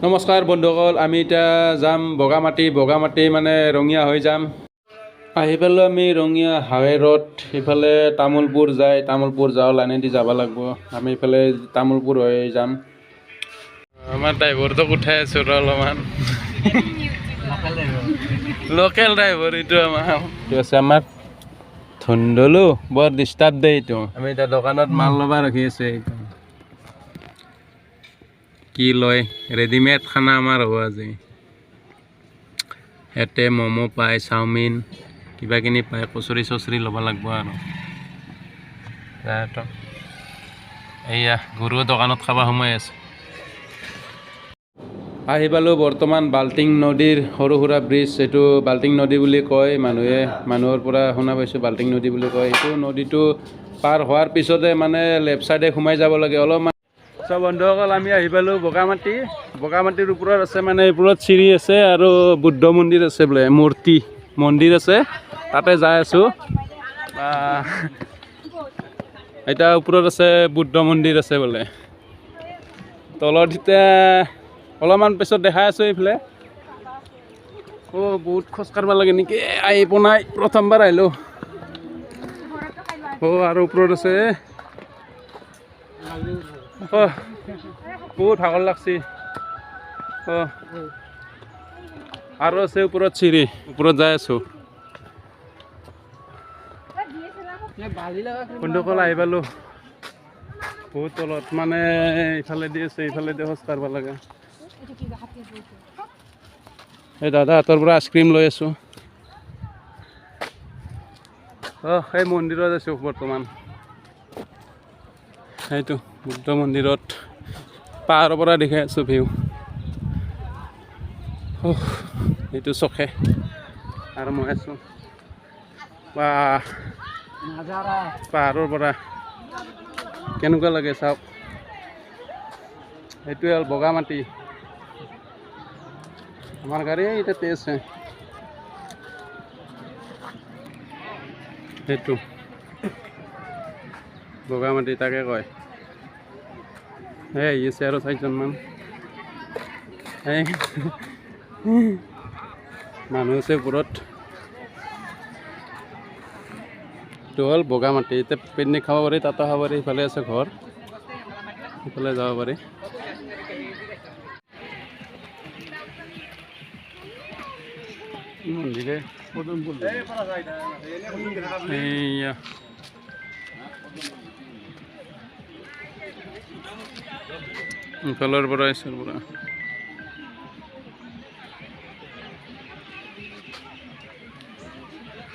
নমস্কাৰ বন্ধুসকল, আমি এতিয়া যাম বগামাটি মানে ৰঙিয়া হৈ যাম। আহি পেলাই আমি ৰঙিয়া হাৱে ৰোড ইফালে তামোলপুৰ যাওঁ লাইনেদি যাব লাগিব। আমি ইফালে তামোলপুৰ হৈ যাম। আমাৰ ড্ৰাইভাৰটোক উঠাই আছোঁ অলপমান। লোকেল ড্ৰাইভাৰ এইটো আমাৰ ধুন্দলো বৰ ডিষ্টাৰ্ব দিয়ে এইটো। আমি এতিয়া দোকানত মাল ল'ব ৰখি আছোঁ। এইটো কি লয় ৰেডিমেড খানা আমাৰ হ'ব আজি। ইয়াতে ম'ম' পায়, চাওমিন কিবা কিনি পায়, কচুৰি চচৰি ল'ব লাগিব আৰু এইয়া গৰু দোকানত খাব সময় আছে। আহি পালোঁ বৰ্তমান বাল্টিং নদীৰ সৰু সুৰা ব্ৰিজ। এইটো বাল্টিং নদী বুলি কয় মানুহৰ পৰা শুনা পাইছোঁ বাল্টিং নদী বুলি কয়। এইটো নদীটো পাৰ হোৱাৰ পিছতে মানে লেফ্ট চাইডে সোমাই যাব লাগে অলপমান। চব বন্ধুসকল, আমি আহি পালোঁ বগামাটিৰ ওপৰত আছে মানে ওপৰত চিৰি আছে আৰু বুদ্ধ মন্দিৰ আছে বোলে, মন্দিৰ আছে, তাতে যাই আছোঁ। এতিয়া ওপৰত আছে বুদ্ধ মন্দিৰ আছে বোলে। তলত এতিয়া অলপমান পিছত দেখাই আছোঁ এইফালে। বহুত খোজ কাঢ়িব লাগে নেকি, আহি পোৱা নাই, প্ৰথমবাৰ আহিলোঁ। আৰু ওপৰত আছে বহুত ভাগৰ লাগছি। আৰু আছে ওপৰত চিৰি, ওপৰত যাই আছোঁ। বন্ধুসকল আহি পালোঁ বহুত তলত, মানে ইফালেদি আছে ইফালেদি খোজ কাঢ়িব লাগে। এই দাদা হাতৰ পৰা আইচক্ৰীম লৈ আছোঁ। সেই মন্দিৰত আছোঁ বৰ্তমান। সেইটো বুদ্ধ মন্দিৰত পাহাৰৰ পৰা দেখাই আছোঁ ভিউ। এইটো চখে আৰু মই আছোঁ পাহাৰৰ পৰা কেনেকুৱা লাগে চাওক। সেইটোৱে হ'ল বগামাটি। আমাৰ গাড়ী এটাতে আছে। সেইটো বগামাটি তাকে কয়। আহি আছে আৰু 4জনমান মানুহ আছে ওপৰত। এইটো হ'ল বগামাটি। এতিয়া পিকনিক খাব পাৰি, তাতো খাব পাৰি। ইফালে আছে ঘৰ, ইফালে যাব পাৰি। এইয়া ইফালৰ পৰা আহিছে পৰা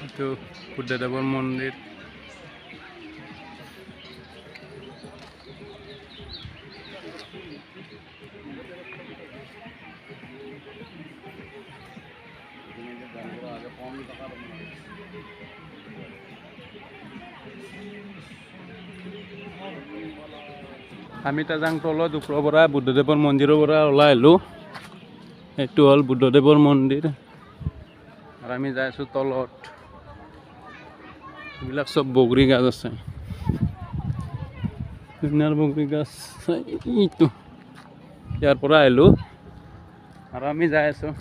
এইটো বুদ্ধদেৱৰ মন্দিৰ। আমি তাজাং তলত ওপৰৰ পৰা বুদ্ধদেৱৰ মন্দিৰৰ পৰা ওলাই আহিলোঁ। এইটো হ'ল বুদ্ধদেৱৰ মন্দিৰ আৰু আমি যাই আছোঁ তলত। এইবিলাক চব বগৰী গাছ আছে, ধুনীয়াৰ বগৰী গাছ। এইটো ইয়াৰ পৰা আহিলোঁ আৰু আমি যাই আছোঁ।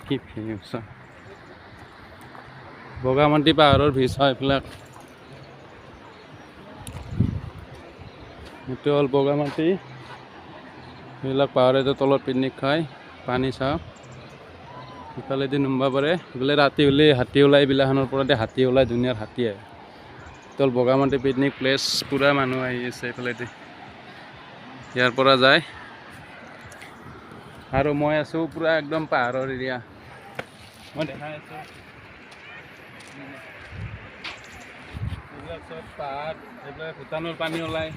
কি ভিউ বগামাটি পাহাৰৰ ভিউ এইবিলাক। এইটো হ'ল বগামাটি। এইবিলাক পাহাৰৰ তলত পিকনিক খায়, পানী চাওঁ। ইফালেদি নুমবা পাৰে, এইফালে ৰাতি হ'লে হাতী ওলাই, বিলাখনৰ পৰা হাতী ওলাই, ধুনীয়াৰ হাতী আহে। এইটো হ'ল বগামাটি পিকনিক প্লেচ। পূৰা মানুহ আহি আছে এইফালেদি, ইয়াৰ পৰা যায়। আৰু মই আছোঁ পূৰা একদম পাহাৰৰ এৰিয়া, মই দেখাই আছোঁ। এইবিলাক চব পাহাৰ, এইবিলাক ভূটানৰ পানী ওলায়।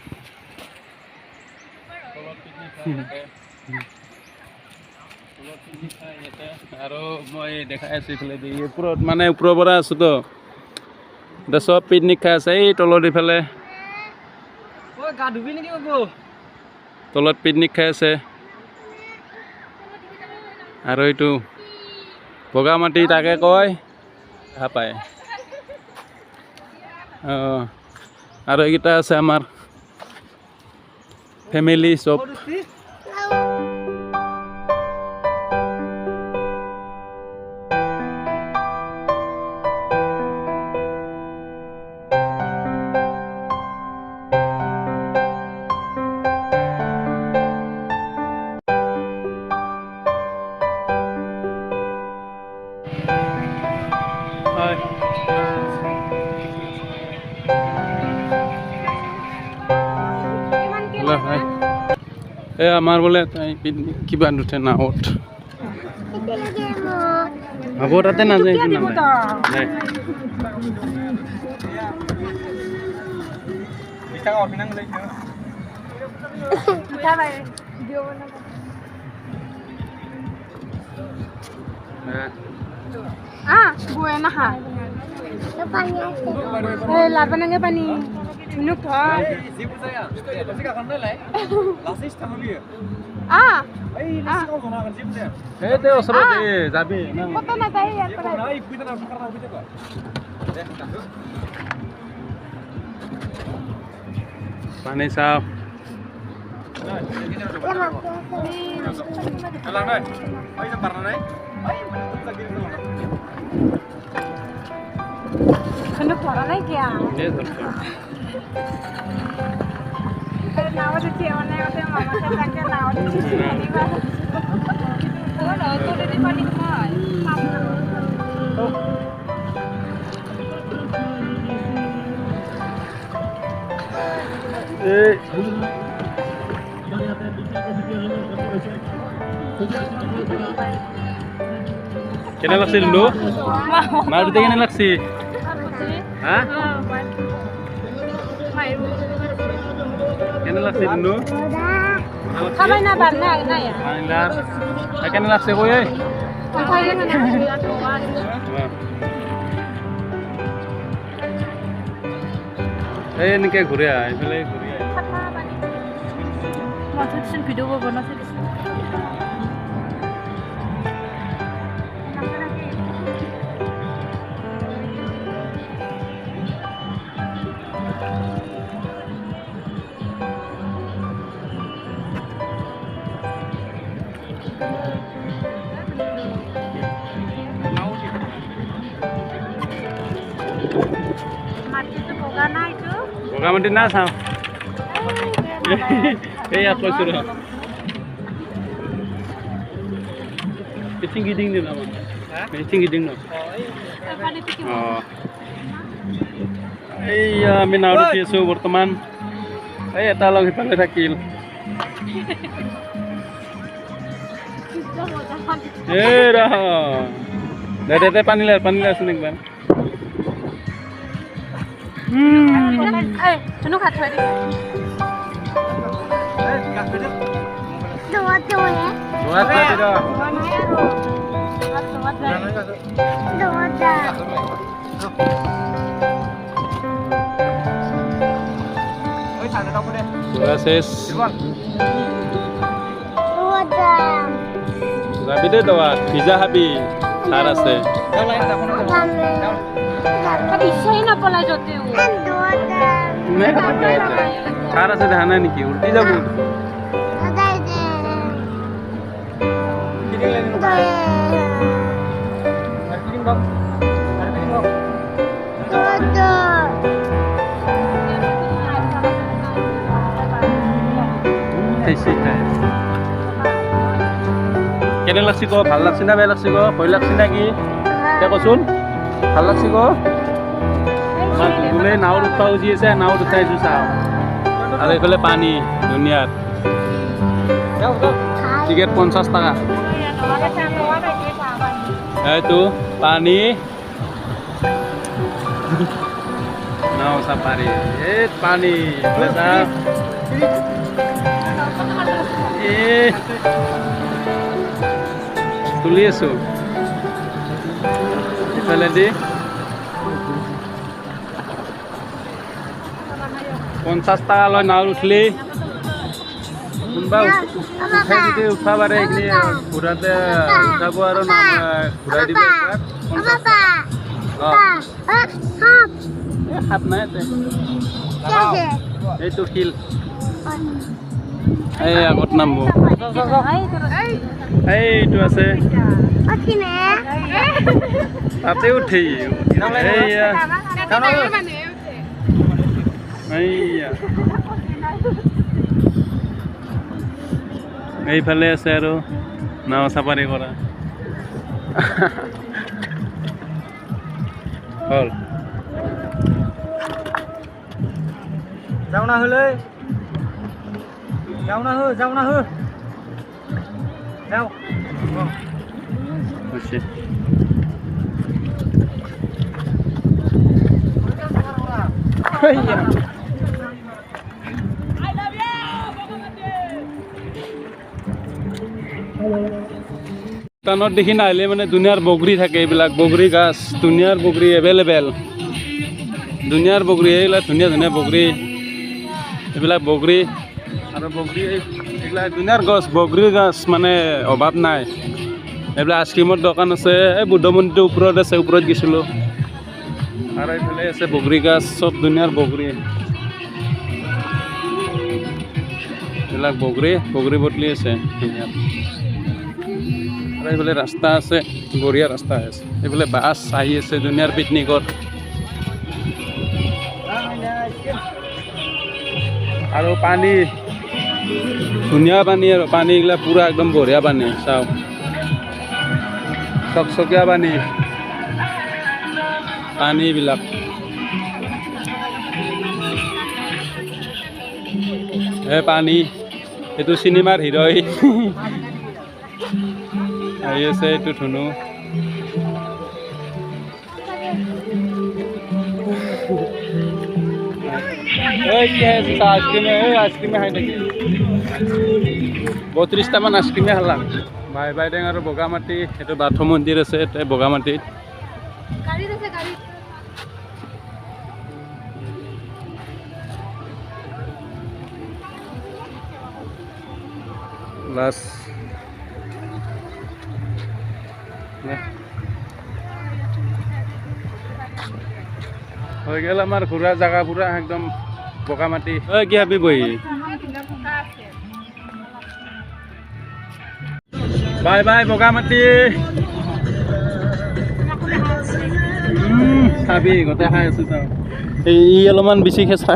আৰু মই দেখাই আছোঁ এইফালেদি ওপৰত, মানে ওপৰৰ পৰা আছোঁ তো, এতিয়া চব পিকনিক খাই আছে। এই তলত ইফালে তলত পিকনিক খাই আছে। আৰু এইটো বগামাটি তাকে কয়, দেখা পায়। আৰু এইকেইটা আছে আমাৰ ফেমিলি চব আমাৰ বোলে কিবা নুঠে নাৱত হ'ব তাতে নাযায় লাভনগে পানী Nuk thở. Itu seru deh, Zabi. Foto na tayo yan. Panis sao? Alang deh. Ayo separna deh. Nuk thở này kìa. Nào đi chiều này có thêm mama sẽ ra cái nào đi chiều đi qua. Ủa rồi tôi đi qua đi thôi. Eh. Kena laksi dulu? Mau dulu kena laksi? Hah? Kena laksi dulu? Kamay na ba na ya? Manilar. Kena laksi ko eh. Kaya na na. Ini kayak ঘুরে আয়, এফালে ঘুরে আয়। মাথা দিছেন video করব না সেটা। Kamu di nasa? Aku suruh. Tinggi dingin nama. Tinggi dingin. Oh. Iya, minau di Yesus berteman. Tolong kita lekil. Dah. Dah panilah seneng bang. Nó khát thôi đi. Dua tadi dah. Ses. Tapi deh tuh, pizza habis. Saras deh. Tapi saya nak pola jodoh. मैं सारा से ध्यान नहीं की उल्टी जब কেনে লাগছি কো ভাল লাগছি না বেয়া লাগছি কো ভয় লাগছি না কি তে কচোন ভাল লাগছি কো বোলে নাওত উঠা উঠি আছে নাওত উঠাইছো চাওঁ আৰু এইফালে পানী ধুনীয়াত টিকেট 50 টাকা এইটো পানী নাও চাফাৰী এই পানী তুলি আছো এইফালে দি 50 টাকা লয় নাও উঠলি কোনবা উঠাই দিতে উঠা পাৰে এইখিনি ঘূৰাতে উঠাব আৰু ঘূৰাই দিব সাপ নাই এইটো শিল এই আগত নামব এইটো আছে তাতে উঠি এইয়া এইয়া এইফালে আছে আৰু নাও চাফাৰী কৰা হ'ল যাওঁ না হলে যাওঁ না হো যাওঁ হৈছে টানত দেখি নাহিলে মানে দুনিয়াৰ বগৰী থাকে এইবিলাক বগৰী গাছ দুনিয়াৰ বগৰী এভেইলেবল দুনিয়াৰ বগৰী এইবিলাক ধুনীয়া ধুনীয়া বগৰী এইবিলাক বগৰী আৰু বগৰী এইবিলাক দুনিয়াৰ গছ বগৰীৰ গছ মানে অভাৱ নাই এইবিলাক আইচক্ৰীমৰ দোকান আছে এই বুদ্ধ মন্দিৰটোৰ ওপৰত আছে ওপৰত গৈছিলোঁ আৰু এইফালে আছে বগৰী গাছ চব দুনিয়াৰ বগৰী এইবিলাক বগৰী বটলি আছে ধুনীয়া আৰু এইফালে ৰাস্তা আছে বঢ়িয়া ৰাস্তা আছে এইফালে বাছ আহি আছে দুনিয়াৰ পিকনিকত আৰু পানী ধুনীয়া পানী আৰু পানীগিলা পূৰা একদম বঢ়িয়া পানী চাওক চকচকীয়া পানীবিলাক এই পানী এইটো চিনেমাৰ হিৰ'ইন আহি আছে এইটো ধুনু আইচক্ৰীমে খাই থাকি 32টামান আইচক্ৰীমে খালাম বাই বাইডেং আৰু বগামাটি এইটো বাথৌ মন্দিৰ আছে এতিয়া বগামাটিত বাছ হৈ গ'ল আমাৰ ঘূৰা জেগা পুৰা একদম বগামাটি কি হাবি বহি বাই বাই বগামাটি চাবি গোটেই খাই আছো চাওঁ এই অলপমান বেছি খেঁচা